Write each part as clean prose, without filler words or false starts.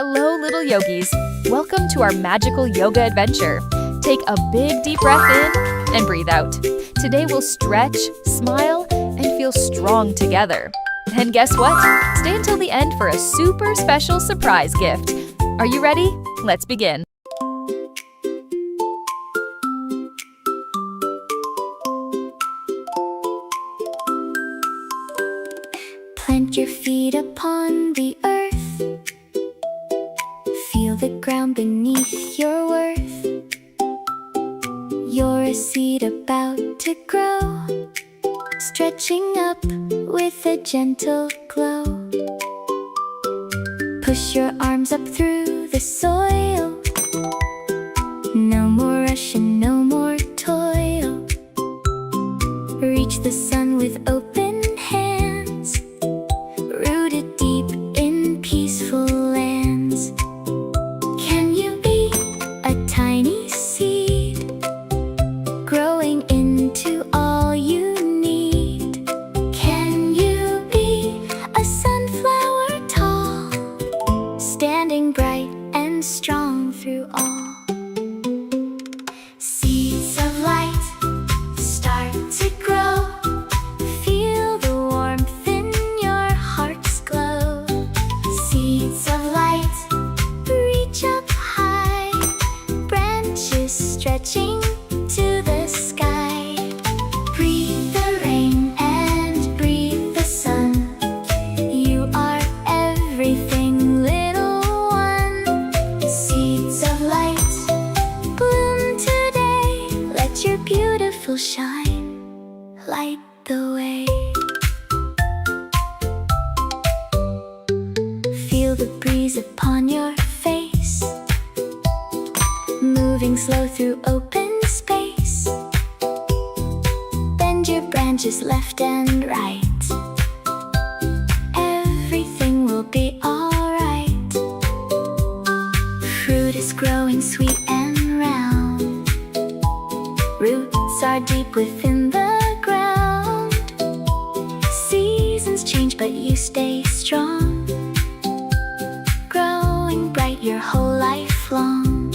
Hello, little yogis. Welcome to our magical yoga adventure. Take a big deep breath in and breathe out. Today we'll stretch, smile, and feel strong together. And guess what? Stay until the end for a super special surprise gift. Are you ready? Let's begin. Plant your feet upon the earth. Feel the ground beneath your worth. You're a seed about to grow, stretching up with a gentle glow. Push your arms up through the soil. No more rush and no more toil. Reach the sun with open hands, rooted deep in peaceful lands. Can you be a tiny seed, growing into all you need? Can you be a sunflower tall, standing bright and strong through all? Seeds of light start to grow. Feel the warmth in your heart's glow. Seeds of light reach up high, branches stretching to the sky. Breathe the rain and breathe the sun. You are everything, little one. Seeds of light bloom today. Let your beautiful shine light the way. Feel the breeze upon your face, moving slow through open space. Bend your branches left and right. Everything will be alright. Fruit is growing sweet and round. Roots are deep within the ground. Seasons change but you stay strong, growing bright your whole life long.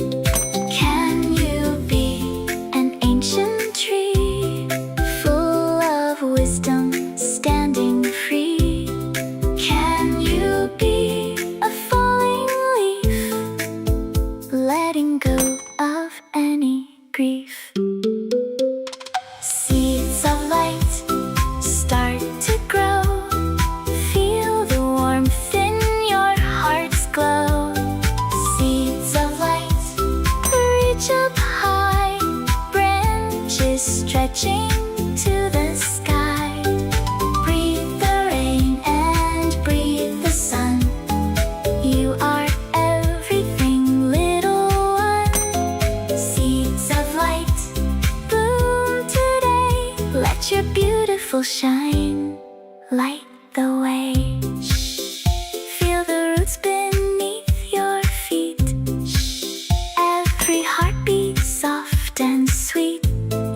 Can you be an ancient tree, full of wisdom, standing free? Can you be a falling leaf, letting go of any grief? Seeds of light start to grow. Feel the warmth in your heart's glow. Seeds of light reach up high, branches stretching to the sky. Breathe the rain and breathe the sun. You are everything, little one. Seeds of light bloom today. Let your beautiful shine light the way. Feel the roots beneath your feet. Every heartbeat soft and sweet.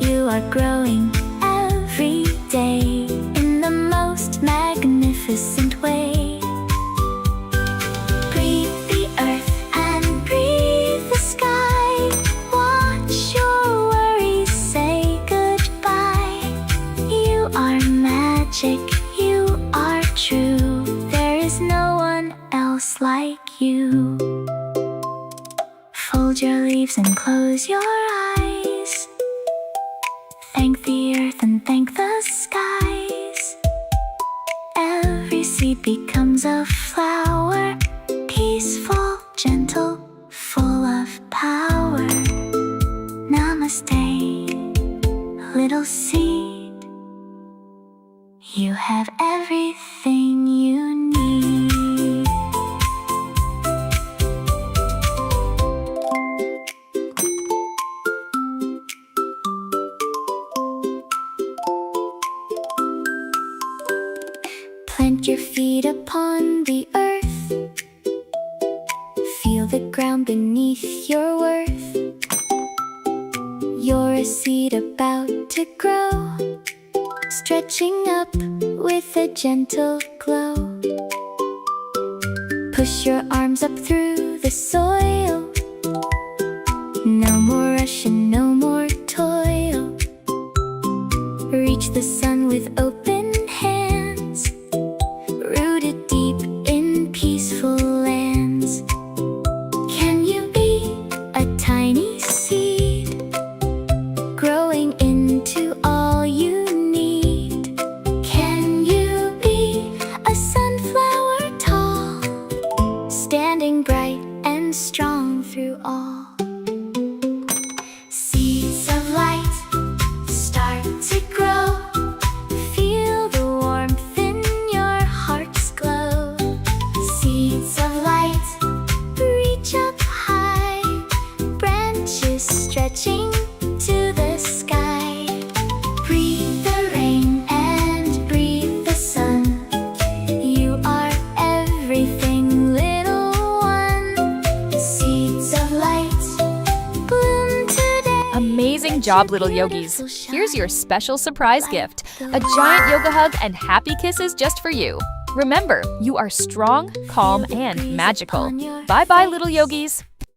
You are growing every day in the most magnificent way. Breathe the earth and breathe the sky. Watch your worries say goodbye. You are magic, you are true. There is no one else like you. Fold your leaves and close your eyes. Thank the earth and thank the skies. Every seed becomes a flower, peaceful, gentle, full of power. Namaste, little seed. You have everything you need. Plant your feet upon the earth. Feel the ground beneath your worth. You're a seed about to grow, stretching up with a gentle glow. Push your arms up through the soil. No more rush and no more toil. Reach the sun with open hands, rooted deep in peaceful lands. Can you be a tiny seed, growing into all you need? Can you be a sunflower tall, standing bright and strong through all? Seeds of light start to grow. Feel the warmth in your heart's glow. Seeds of light reach up high, branches stretching to the sky. Breathe the rain and breathe the sun. You are everything, little one. Seeds of light bloom today. Amazing job, little yogis. Here's your special surprise gift, a giant yoga hug and happy kisses just for you. Remember, you are strong, calm, and magical. Bye-bye, little yogis.